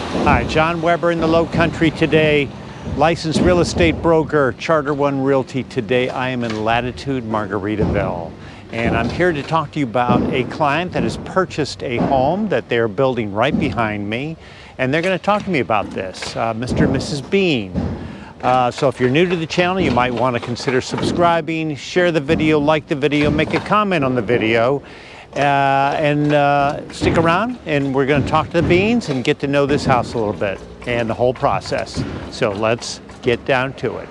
Hi, John Weber in the Lowcountry today, licensed real estate broker, Charter One Realty. Today I am in Latitude Margaritaville, and I'm here to talk to you about a client that has purchased a home that they're building right behind me, and they're going to talk to me about this, Mr. and Mrs. Bean. So if you're new to the channel, you might want to consider subscribing, share the video, like the video, make a comment on the video, and stick around, and we're going to talk to the Beans and get to know this house a little bit and the whole process. So let's get down to it.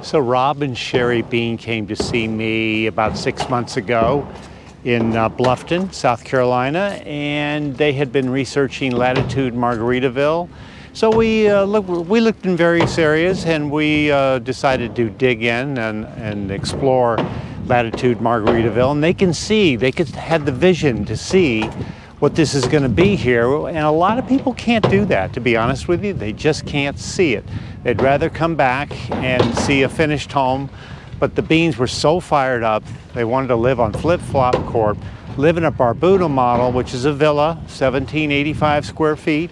So Rob and Sherry Bean came to see me about 6 months ago in Bluffton, South Carolina, and they had been researching Latitude Margaritaville. So we looked in various areas, and we decided to dig in and explore Latitude Margaritaville. And they had the vision to see what this is going to be here. And a lot of people can't do that, to be honest with you. They just can't see it. They'd rather come back and see a finished home. But the Beans were so fired up, they wanted to live on Flip-Flop Court, live in a Barbuda model, which is a villa, 1785 square feet.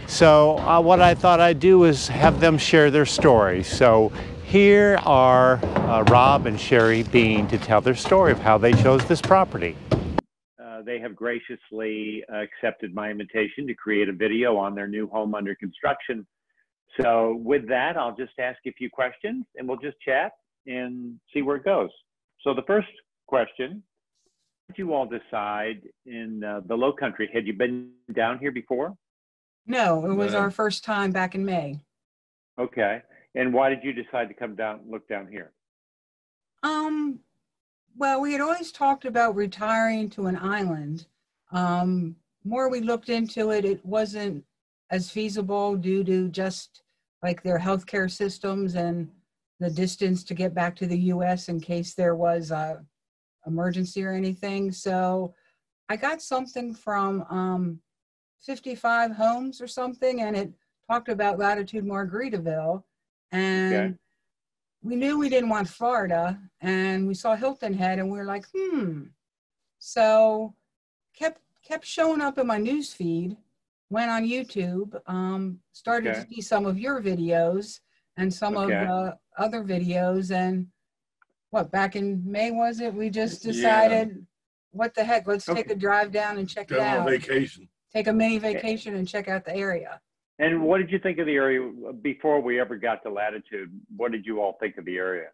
So what I thought I'd do is have them share their story. So here are Rob and Sherry Bean to tell their story of how they chose this property. They have graciously accepted my invitation to create a video on their new home under construction. So with that, I'll just ask a few questions and we'll just chat and see where it goes. So the first question, did you all decide in the Lowcountry, had you been down here before? No, it was our first time back in May. Okay. And why did you decide to come down, look down here? Well, we had always talked about retiring to an island. More we looked into it, it wasn't as feasible due to just like their healthcare systems and the distance to get back to the U.S. in case there was a emergency or anything. So I got something from 55 Homes or something, and it talked about Latitude Margaritaville, and we knew we didn't want Florida, and we saw Hilton Head, and we were like, So kept showing up in my news feed, went on YouTube, started to see some of your videos and some of the other videos, and back in May was it? We just decided, what the heck, let's take a drive down and check it out. Go on vacation. Take a mini vacation and check out the area. And what did you think of the area before we ever got to Latitude? What did you all think of the area?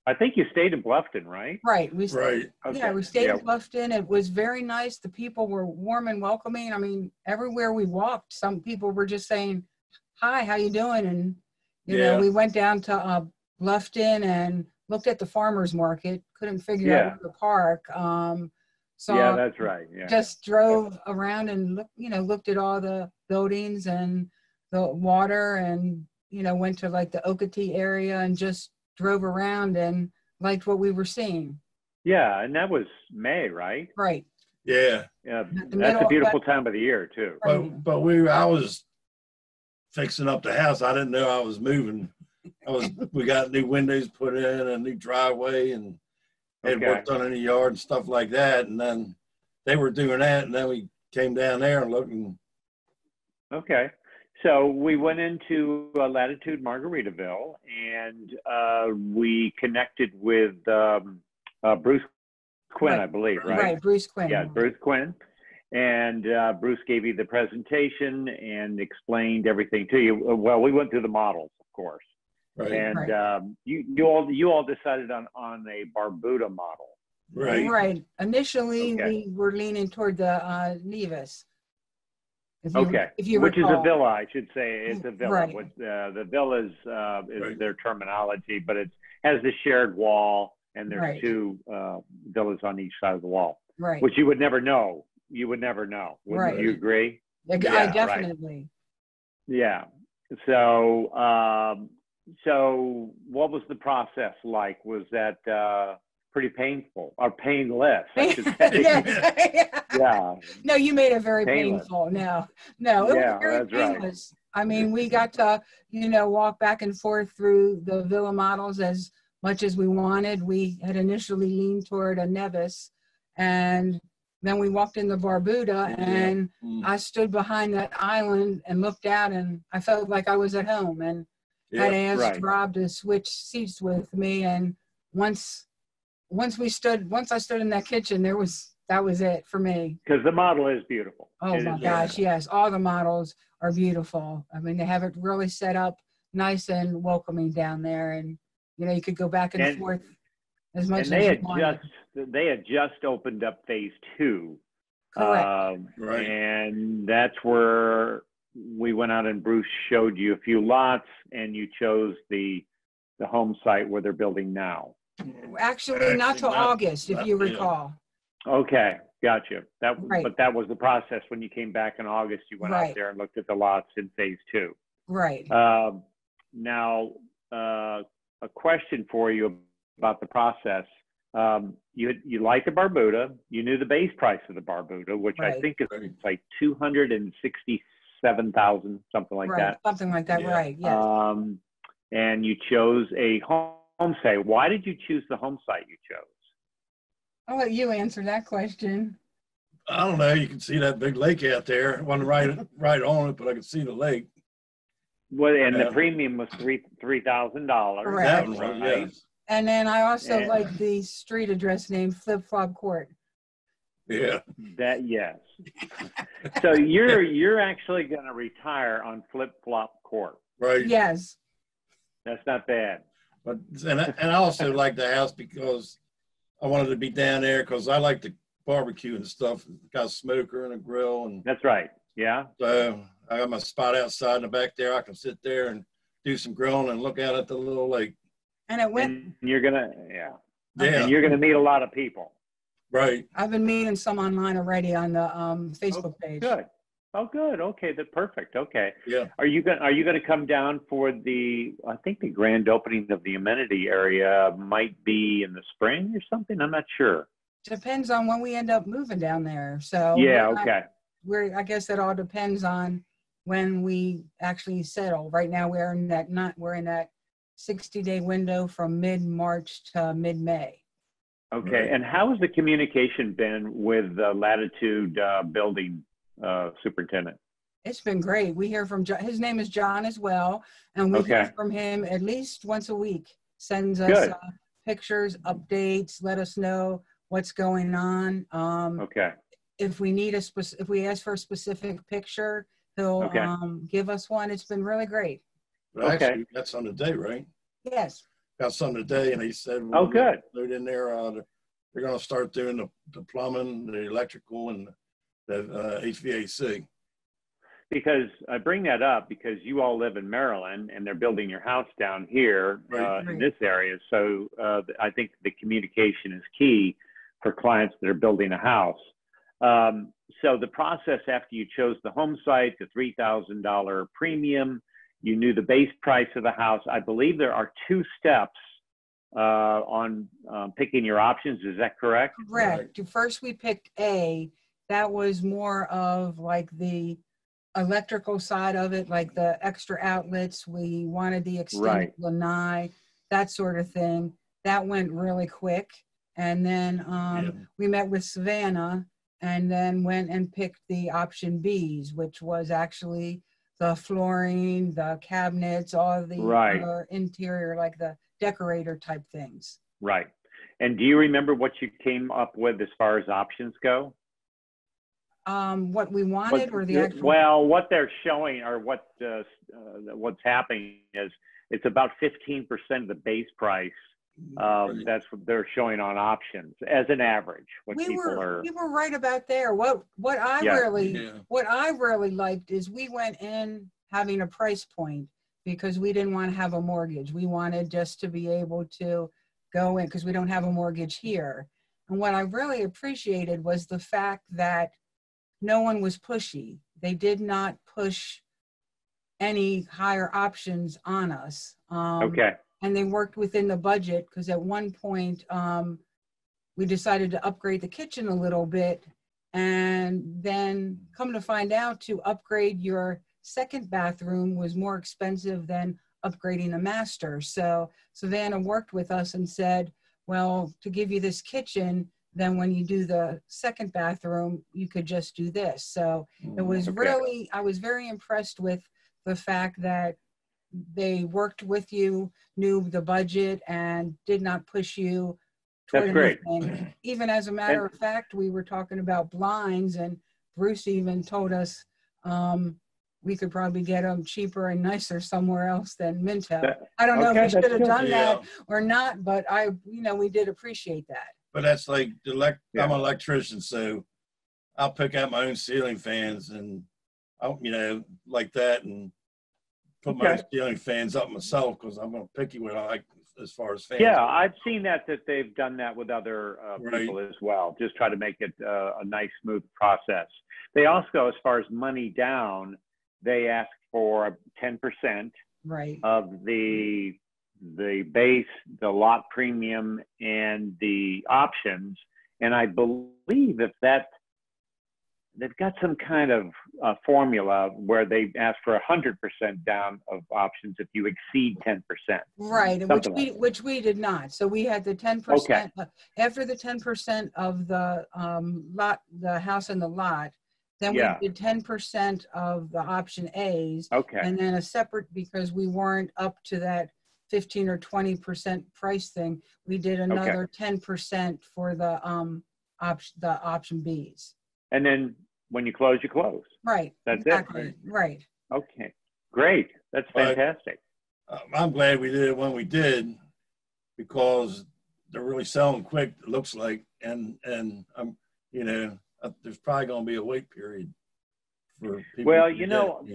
I think you stayed in Bluffton, right? Right. We stayed in Bluffton. It was very nice. The people were warm and welcoming. I mean, everywhere we walked, some people were just saying, hi, how you doing? And, you know, we went down to Bluffton and looked at the farmer's market, couldn't figure out the park. So that's right. Just drove around and looked at all the buildings and the water, and went to like the Okatee area and just drove around and liked what we were seeing. Yeah, and that was May, right? Right. Yeah. Yeah, that's a beautiful time of the year too. But I was fixing up the house. I didn't know I was moving. We got new windows put in, a new driveway, and had worked on in the yard and stuff like that. And then they were doing that, and then we came down there and looking. Okay. So we went into Latitude Margaritaville, and we connected with Bruce Quinn, I believe, right? Right, Bruce Quinn. Yeah, Bruce Quinn. And Bruce gave you the presentation and explained everything to you. Well, we went through the models, of course. Right. And you all decided on a Barbuda model. Right. Right. Initially, we were leaning toward the Nevis. If you which recall. is a villa, I should say. It's a villa. Right. The villa is their terminology, but it has the shared wall, and there's two villas on each side of the wall. Right. Which you would never know. You would never know. Wouldn't you agree? I definitely. Right. Yeah. So, so what was the process like? Was that pretty painful or painless, I should say? Yeah. No, you made it very painful. No, it was very painless. Right. I mean, we got to, walk back and forth through the villa models as much as we wanted. We had initially leaned toward a Nevis, and then we walked into Barbuda, and I stood behind that island and looked out, and I felt like I was at home, and had asked Rob to switch seats with me. And once I stood in that kitchen, that was it for me. Because the model is beautiful. Oh my gosh, yes. All the models are beautiful. I mean, they have it really set up nice and welcoming down there. And, you know, you could go back and forth as much as you wanted. They had just opened up phase 2. Correct. Right. And that's where we went out and Bruce showed you a few lots, and you chose the home site where they're building now. Actually, not till August, if you recall. Okay, gotcha. Right. But that was the process. When you came back in August, you went out there and looked at the lots in phase 2. Right. Now, a question for you about the process. You like the Barbuda. You knew the base price of the Barbuda, which I think is like $267,000, something like that. Something like that, right? Yes. And you chose a home site. Why did you choose the home site you chose? I'll let you answer that question. I don't know. You can see that big lake out there. It wasn't right on it, but I could see the lake. Well, and the premium was $3,000. Correct. Yes. And then I also like the street address name, Flip Flop Court. Yeah. Yes. So you're actually going to retire on Flip Flop Court. Right. Yes. That's not bad. But and I also like the house because I wanted to be down there because I like to barbecue and stuff. Got a smoker and a grill, and that's right. Yeah. So I got my spot outside in the back there. I can sit there and do some grilling and look out at the little lake. And it went. And you're gonna And you're gonna meet a lot of people. Right. I've been meeting some online already on the Facebook page. Good. Oh, good. Okay, that's perfect. Okay. Yeah. Are you gonna come down for I think the grand opening of the amenity area might be in the spring or something? I'm not sure. Depends on when we end up moving down there. So yeah, okay. I guess it all depends on when we actually settle. Right now we're in that 60-day window from mid-March to mid-May. Okay. Right. And how has the communication been with the Latitude building superintendent? It's been great. We hear from John. His name is John as well, and we hear from him at least once a week. Sends us pictures, updates, let us know what's going on. If we need if we ask for a specific picture, he'll give us one. It's been really great. But actually, got something today, right? Yes. Got something today, and he said, "Oh, good." Load in there. They're going to start doing the plumbing, the electrical, and the HVAC. Because I bring that up because you all live in Maryland, and they're building your house down here in this area. So I think the communication is key for clients that are building a house. So the process after you chose the home site, the $3,000 premium. You knew the base price of the house. I believe there are 2 steps on picking your options. Is that correct? Correct. First, we picked A. That was more of like the electrical side of it, like the extra outlets. We wanted the extended lanai, that sort of thing. That went really quick. And then we met with Savannah and then went and picked the option Bs, which was actually the flooring, the cabinets, all the interior, like the decorator type things. Right. And do you remember what you came up with as far as options go? What we wanted or the actual? Well, what they're showing or what's happening is it's about 15% of the base price. That's what they're showing on options as an average. We were right about there. What I really liked is we went in having a price point because we didn't want to have a mortgage. We wanted just to be able to go in because we don't have a mortgage here. And what I really appreciated was the fact that no one was pushy. They did not push any higher options on us. And they worked within the budget because at one point we decided to upgrade the kitchen a little bit, and then come to find out to upgrade your second bathroom was more expensive than upgrading the master. So Savannah worked with us and said, well, to give you this kitchen, then when you do the second bathroom, you could just do this. So it was really, I was very impressed with the fact that they worked with you, knew the budget, and did not push you toward anything. Even as a matter of fact, we were talking about blinds, and Bruce even told us we could probably get them cheaper and nicer somewhere else than Minto. I don't know if we should have done that or not, but we did appreciate that. But that's like, I'm an electrician, so I'll pick out my own ceiling fans and, like that, and put my ceiling fans up myself because I'm going to picky what I like as far as fans. Yeah, I've seen that they've done that with other people as well. Just try to make it a nice, smooth process. They also, as far as money down, they ask for 10% of the base, the lot premium, and the options. And I believe they've got some kind of formula where they ask for 100% down of options if you exceed 10%. Right, which we did not. So we had the 10%. After the 10% of the lot, the house and the lot, then we did 10% of the option A's. And then a separate, because we weren't up to that 15 or 20% price thing, we did another 10% for the option B's. And then when you close, you close. Right. That's it. Right. Okay. Great. That's fantastic. I'm glad we did it when we did, because they're really selling quick, it looks like, and I'm, there's probably going to be a wait period for people. Well,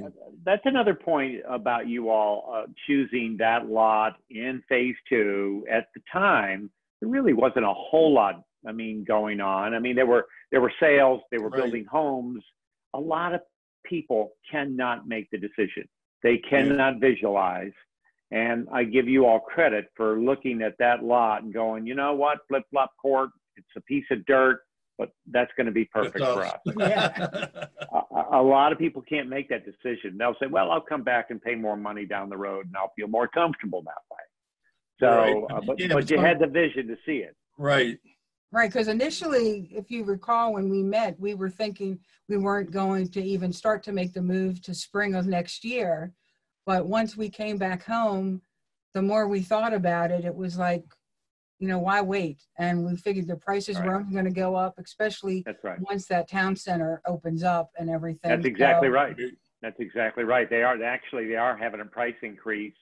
that's another point about you all choosing that lot in phase 2. At the time, there really wasn't a whole lot, going on. There were sales, they were building homes. A lot of people cannot make the decision. They cannot visualize. And I give you all credit for looking at that lot and going, you know what, flip-flop court, it's a piece of dirt, but that's going to be perfect for us. A lot of people can't make that decision. They'll say, well, I'll come back and pay more money down the road and I'll feel more comfortable that way. So, but you had the vision to see it. Right. Right, because initially, if you recall, when we met, we were thinking we weren't going to even start to make the move to spring of next year. But once we came back home, the more we thought about it, it was like, why wait? And we figured the prices were only going to go up, especially once that town center opens up and everything. That's exactly right. That's exactly right. They are having a price increase.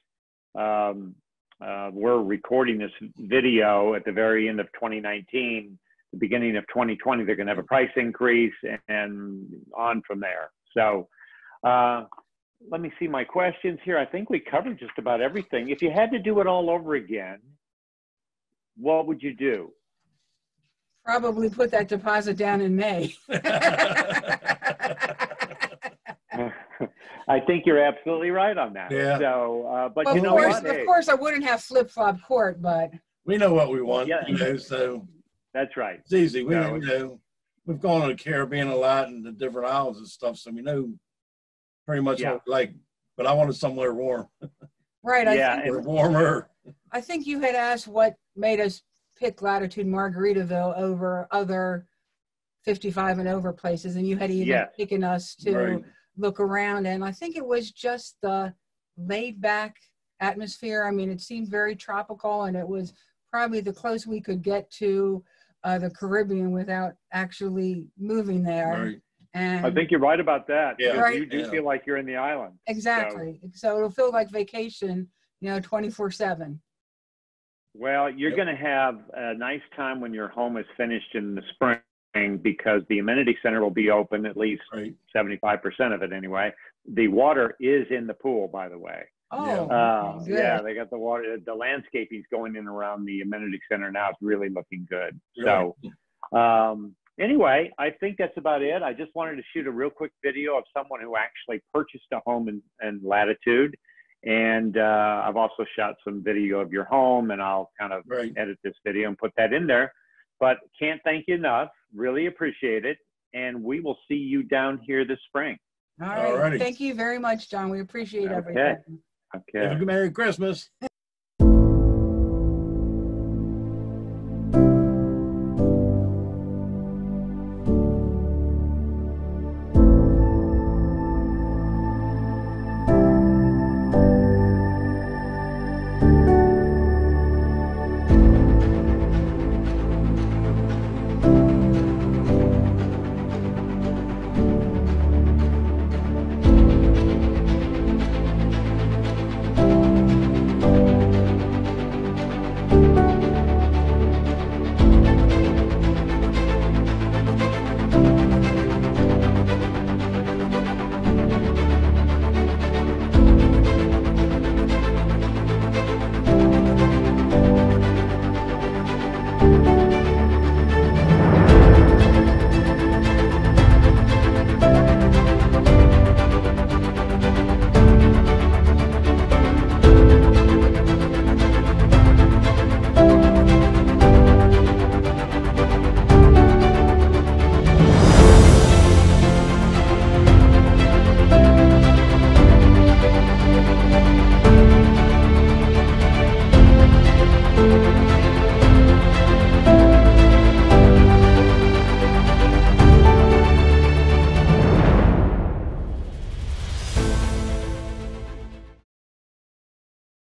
We're recording this video at the very end of 2019, the beginning of 2020. They're going to have a price increase and on from there. So let me see my questions here. I think we covered just about everything. If you had to do it all over again, what would you do? Probably put that deposit down in May. I think you're absolutely right on that. Yeah. So, but of course, I wouldn't have flip-flop court, but we know what we want. So that's right. It's easy. We we've gone to the Caribbean a lot and the different islands and stuff, so we know pretty much what we like. But I wanted somewhere warm. Right. I think warmer. I think you had asked what made us pick Latitude Margaritaville over other 55 and over places, and you had even taken us to look around, and I think it was just the laid back atmosphere. It seemed very tropical, and it was probably the closest we could get to the Caribbean without actually moving there. Right. And I think you're right about that. Yeah. You do feel like you're in the island. Exactly. So it'll feel like vacation, 24/7. Well, you're going to have a nice time when your home is finished in the spring, because the amenity center will be open, at least 75% of it anyway. The water is in the pool, by the way. Oh, good. Yeah, they got the water. The landscaping's going in around the amenity center now. It's really looking good. Really? So anyway, I think that's about it. I just wanted to shoot a real quick video of someone who actually purchased a home in Latitude. And I've also shot some video of your home, and I'll kind of edit this video and put that in there. But can't thank you enough. Really appreciate it. And we will see you down here this spring. All right. Thank you very much, John. We appreciate everything. Okay. Have a Merry Christmas.